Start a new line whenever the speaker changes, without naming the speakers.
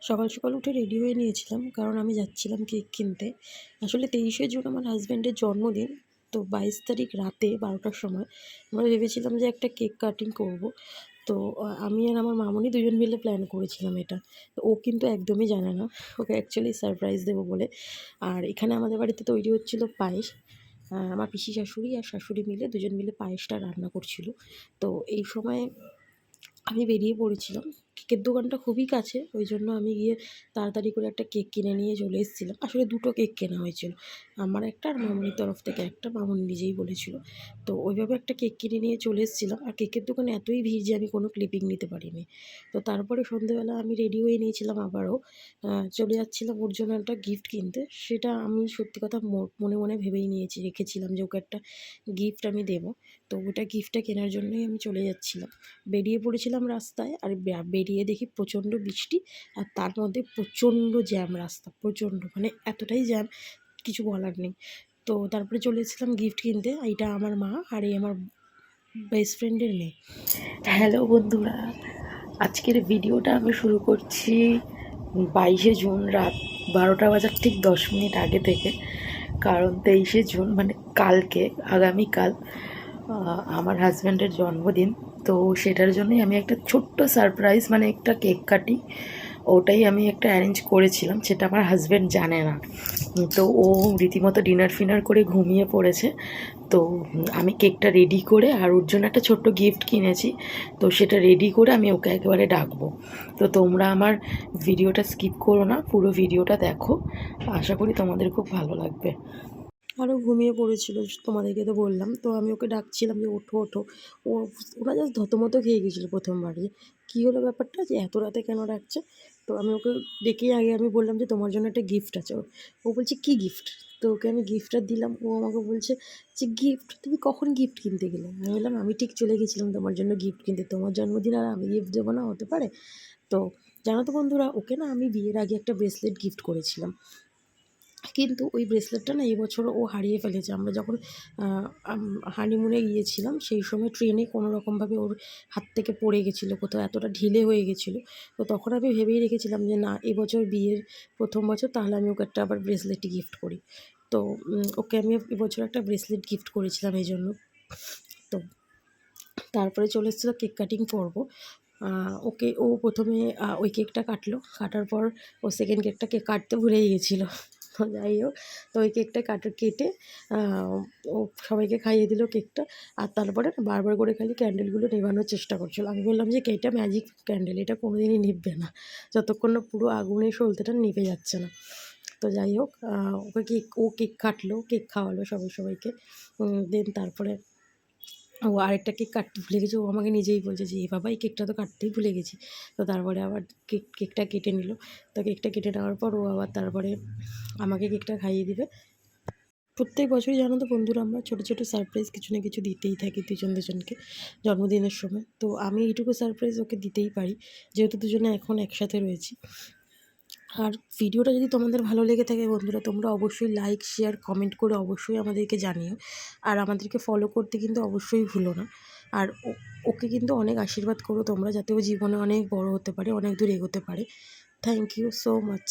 সকাল সকাল উঠে রেডি হয়ে নিয়েছিলাম, কারণ আমি যাচ্ছিলাম কেক কিনতে। আসলে 23শে জুন আমার হাজব্যান্ডের জন্মদিন। তো 22 তারিখ রাতে 12টার সময় আমরা ভেবেছিলাম যে একটা কেক কাটিং করব। তো আমি আর আমার মামুনি দুজন মিলে প্ল্যান করেছিলাম এটা। তো ও কিন্তু একদমই জানে না। ওকে অ্যাকচুয়ালি সারপ্রাইজ দেবো বলে। আর এখানে আমাদের বাড়িতে তৈরি হচ্ছিল পায়েস। আমার পিসি শাশুড়ি আর শাশুড়ি মিলে দুজন মিলে পায়েসটা রান্না করছিল। তো এই সময় আমি বেরিয়ে পড়েছিলাম। কেকের দোকানটা খুবই কাছে, ওই জন্য আমি গিয়ে তাড়াতাড়ি করে একটা কেক কিনে নিয়ে চলে এসেছিলাম। আসলে 2টো কেক কেনা হয়েছিল। আমার একটা আর মামুনির তরফ থেকে একটা, মামুনি নিজেই বলেছিল। তো ওইভাবে একটা কেক কিনে নিয়ে চলে এসেছিলাম। আর কেকের দোকানে এতই ভিড় যে আমি কোনো ক্লিপিং নিতে পারিনি। তো তারপরে সন্ধেবেলা আমি রেডি হয়ে নিয়েছিলাম আবারও। চলে যাচ্ছিলাম ওর জন্য একটা গিফট কিনতে। সেটা আমি সত্যি কথা মনে মনে ভেবেই রেখেছিলাম যে ওকে একটা গিফট আমি দেবো। তো ওটা গিফটটা কেনার জন্যই আমি চলে যাচ্ছিলাম। বেরিয়ে পড়েছিলাম রাস্তায়, আর বেরিয়ে দেখি প্রচণ্ড বৃষ্টি, আর তার মধ্যে প্রচণ্ড জ্যাম রাস্তা, প্রচণ্ড মানে এতটাই জ্যাম কিছু বলার নেই। তো তারপরে চলে এসেছিলাম গিফট কিনতে। এইটা আমার মা, আর এই আমার বেস্ট ফ্রেন্ডের মেয়ে।
হ্যালো বন্ধুরা, আজকের ভিডিওটা আমি শুরু করছি 22শে জুন রাত 12টা বাজার ঠিক 10 মিনিট আগে থেকে। কারণ 23শে জুন মানে কালকে, আগামীকাল আমার হাজব্যান্ডের জন্মদিন। তো সেটার জন্যই আমি একটা ছোট্ট সারপ্রাইজ মানে একটা কেক কাটি, ওটাই আমি একটা অ্যারেঞ্জ করেছিলাম। সেটা আমার হাজব্যান্ড জানে না। তো ও রীতিমতো ডিনার ফিনার করে ঘুমিয়ে পড়েছে। তো আমি কেকটা রেডি করে আর ওর জন্য একটা ছোট্ট গিফট কিনেছি। তো সেটা রেডি করে আমি ওকে একেবারে ডাকবো। তো তোমরা আমার ভিডিওটা স্কিপ করো না, পুরো ভিডিওটা দেখো। আশা করি তোমাদের খুব ভালো লাগবে।
আরও ঘুমিয়ে পড়েছিল, তোমাদেরকে তো বললাম। তো আমি ওকে ডাকছিলাম যে ওঠো ওঠো। ও ওরা জাস্ট থতমত খেয়ে গেছিলো প্রথমবার, যে কী হলো ব্যাপারটা, যে এত রাতে কেন ডাকছে। তো আমি ওকে ডেকেই আগে আমি বললাম যে তোমার জন্য একটা গিফট আছে। ও বলছে কী গিফট। তো ওকে আমি গিফটটা দিলাম। ও আমাকে বলছে যে গিফট, তুমি কখন গিফট কিনতে গেলে। আমি বললাম আমি ঠিক চলে গেছিলাম তোমার জন্য গিফট কিনতে, তোমার জন্মদিন আর আমি গিফট দেবো না, হতে পারে। তো জানো তো বন্ধুরা, ওকে না আমি বিয়ের আগে একটা ব্রেসলেট গিফট করেছিলাম। কিন্তু ওই ব্রেসলেটটা না এই বছর ও হারিয়ে ফেলেছে। আমরা যখন হানিমুনে গিয়েছিলাম সেই সময় ট্রেনে কোনো রকমভাবে ওর হাত থেকে পড়ে গেছিলো কোথাও, এতটা ঢিলে হয়ে গেছিলো। তো তখন আমি ভেবেই রেখেছিলাম যে না, এবছর বিয়ের প্রথম বছর তাহলে আমি ওকে একটা আবার ব্রেসলেটই গিফট করি। তো ওকে আমি এবছর একটা ব্রেসলেট গিফট করেছিলাম এই জন্য। তো তারপরে চলে এসেছিলো কেক কাটিং পর্ব। ও প্রথমে ওই কেকটা কাটলো। কাটার পর ও সেকেন্ড কেকটা কাটতে ভুলেই গেছিলো। তো যাই হোক, তো ওই কেকটা কেটে ও সবাইকে খাইয়ে দিল কেকটা। আর তারপরে বারবার করে খালি ক্যান্ডেলগুলো নেভানোর চেষ্টা করছিল। আমি বললাম যে এটা ম্যাজিক ক্যান্ডেল, এটা কোনো দিনই নিভবে না যতক্ষণ না পুরো আগুনের সলতেটা নিভে যাচ্ছে না। তো যাই হোক, ও কেক কাটলো, কেক খাওয়ালো সবাইকে। দেন তারপরে ও আরেকটা কেক কাটতে ভুলে গেছে। ও আমাকে নিজেই বলছে যে, "এ বাবা, এই কেকটা তো কাটতেই ভুলে গেছি।" তো তারপরে আবার কেকটা কেটে নিল। তো কেকটা কেটে নেওয়ার পর ও আবার তারপরে আমাকে কেকটা খাইয়ে দিবে। প্রত্যেক বছরই জানো তো বন্ধুরা, আমরা ছোটো ছোটো সারপ্রাইজ কিছু না কিছু দিতেই থাকি দুজনকে জন্মদিনের সময়। তো আমি এইটুকু সারপ্রাইজ ওকে দিতেই পারি, যেহেতু দুজনে এখন একসাথে রয়েছি। আর ভিডিওটা যদি তোমাদের ভালো লেগে থাকে বন্ধুরা, তোমরা অবশ্যই লাইক, শেয়ার, কমেন্ট করে অবশ্যই আমাদেরকে জানিও। আর আমাদেরকে ফলো করতে কিন্তু অবশ্যই ভুলো না। আর ওকে কিন্তু অনেক আশীর্বাদ করো তোমরা, যাতে ও জীবনে অনেক বড় হতে পারে, অনেক দূর এগোতে পারে। Thank you so much.